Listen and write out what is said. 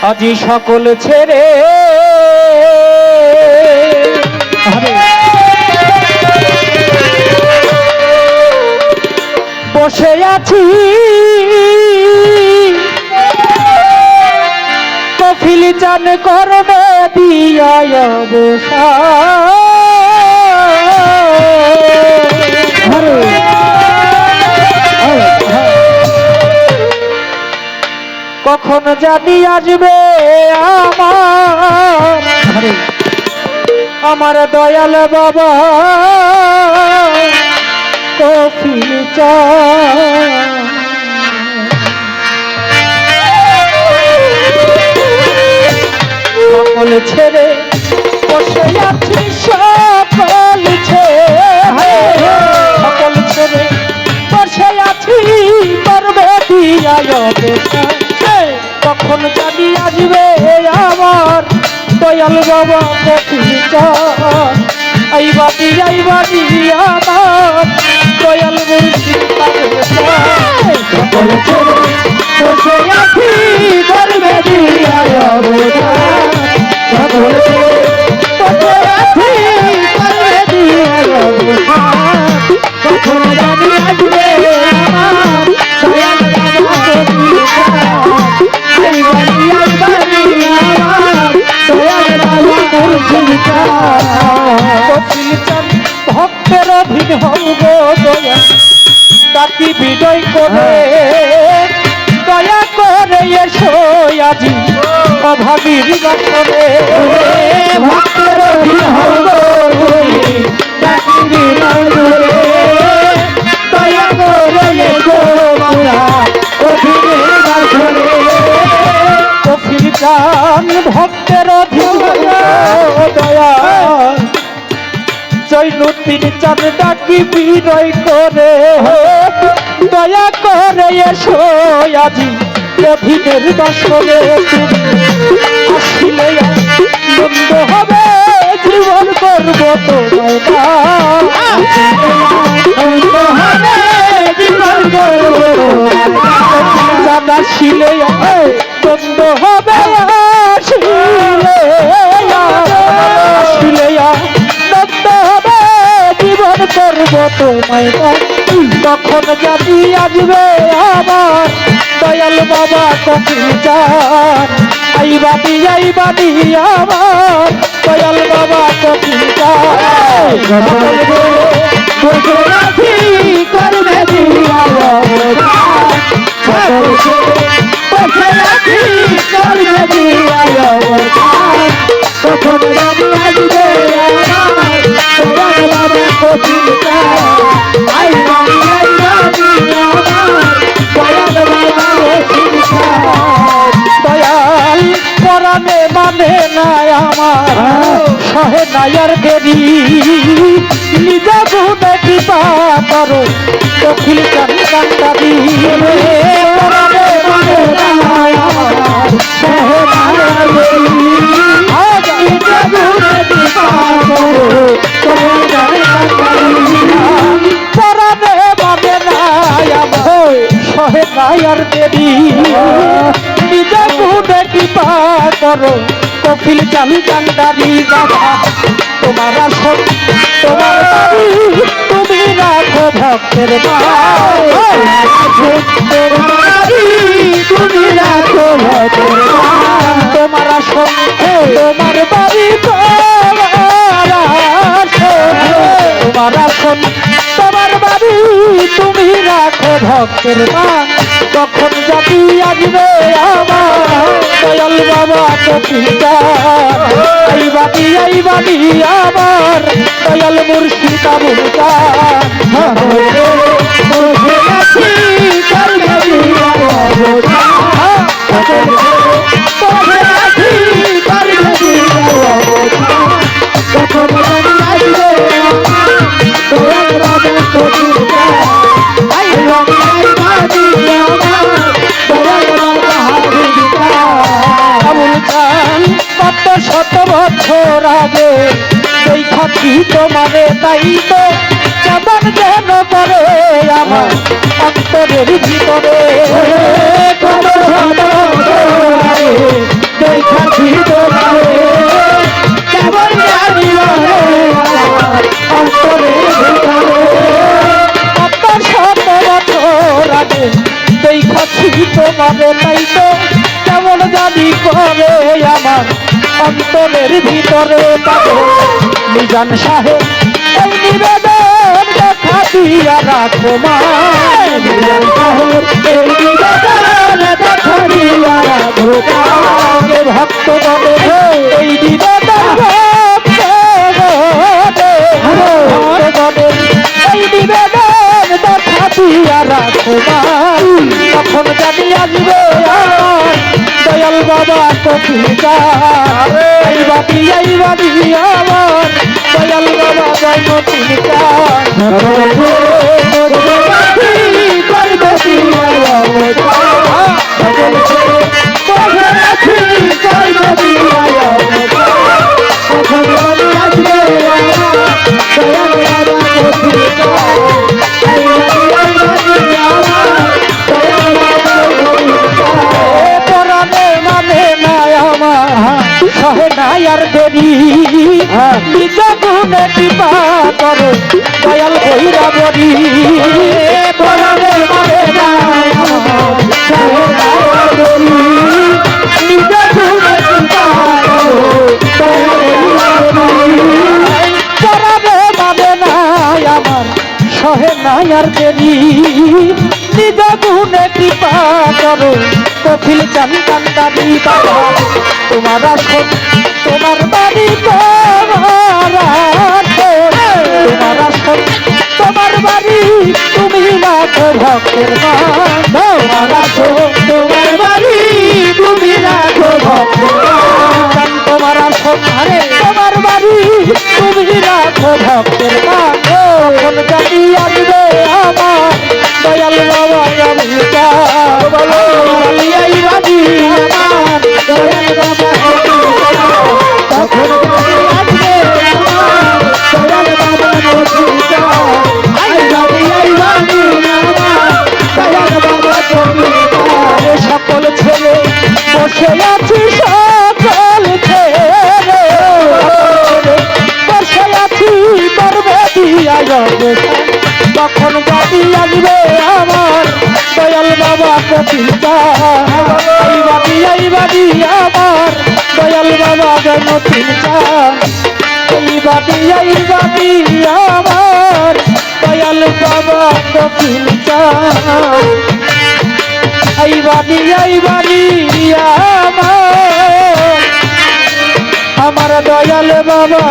আজি সকল ছেড়ে বসে আছি কফিল চান করবে দিয়া বসা কখন জানি আসবে আমার দয়াল বাবা কফিল সকল ছেড়ে বসে আছি সকল ছেড়ে সকল ছেড়ে বসে আছি করবে দিয়া কখন জানি আসবে আমার দয়াল বাবা কফিল আইবাদি আইবাদি আমার দয়াল মুর্শিদ সকল ছেড়ে বসে আছি করবে দিয়া সকল ছেড়ে বসে আছি করবে দিয়া কখন জানি আসবে আমার দয়াল বাবা ভক্তের অধীন হব দয়া তাকে বিজয় করে দয়া করে এসো আজি অভাবীর বাসরে ভক্তের অধীন হব তাকে বিজয় করে দয়া করে এসো অভাবীর বাসরে কফিল চান ভক্তের অধীন দয়া জৈনুদ্দিন চাঁদ ডাকি বিনয় করে দয়া করে এসো আজি অধীনের বাসরে আসলে আনন্দ হবে জীবন করব তোমার শিলে বন্ধ হবে জীবন করব তোমায় তখন জানি আসবে আমার দয়াল বাবা কফিল চান আইবাদি আইবাদি আমার দয়াল বাবা কফিল চান করবে দিয়া তখন জানি আসবে আমার দয়াল বাবা কফিল দয়াল পরাণে মানে নাই আমার সহে নায়ার দেরি নিজে গুণে কৃপা করো কফিল চান কান্দারি পরাণে মানে নাই আমার সহে নায়ার দেরি নিজে গুণে কৃপা করো কফিল চান কান্দারি পরাণে মানে নাই আমার সহে নায়ার দেরি নিজে গুণে কৃপা করো কফিল চান কান্দারি বাবা তোমার আসন তোমার বাড়ি তুমি রাখো ভক্তের তুমি রাখো ভক্তের তোমার আসন তোমার বাড়ি তোমার আসন তোমার বাড়ি তুমি রাখো ভক্তের তখন জাতি আসবে আমার দয়াল বাবা কফিল চান আইবাদি আইবাদি আমার দয়াল মুর্শিদ আবুল চান কত শত বছর আগে দেখাচ্ছি তোমারে তাই তো কেমন যেন করে আমার অন্তরের ভিতরে কত শত বছর আগে কেমন জানি করে আমার অন্তরের ভিতরে পাগল মিজান সাহেব এই নিবেদন দেখা দিয়া রাখো মা মিজান সাহেব এই নিবেদন দেখা দিয়া রাখো মা ভক্ত গণে এই নিবেদন এই নিবেদন দেখা দিয়া রাখো মা তখন জানি আসবে আমার দয়াল বাবা কপিকা এই বাড়ি আমার দয়াল বাবা জয়মতিকা সহে নাই আর দেরি নিজ গুণে কৃপা করো দয়াল কইরা বরি পরাবে মানে নাই সহে নাই আর দেরি নিজ গুণে কৃপা করো পরাবে মানে নাই আমার সহে নাই আর দেরি নিজ গুণে কৃপা করো কপিল চান কান্দানি বাবা তোমার আসন তোমার বাড়ি তোমার আসন তোমার বাড়ি তুমি রাখো ভক্তের মান তোমার আসন তোমার বাড়ি তুমি রাখো ভক্তের মান তোমার আসন আরে তোমার বাড়ি তুমি রাখো ভক্তের মান তখন জানি আসবে আমার দয়াল বাবা অমিতা বলো এই বাড়ি আমার দয়াল বাবা তখন আসবে আমার দয়াল বাবা অমিতা এই বাড়ি আমার দয়াল বাবা অমিতা সকল ছেলে বসে আছি সকল ছেলে বসে আছি করবে দিয়া তখন জাতি আসবে আমার দয়াল বাবা কপিতা এই বাড়ি আমার দয়াল বাবা জয়মতিকা এই বাড়ি আমার দয়াল বাবা কপিতা এই বাড়ি আমার দয়াল বাবা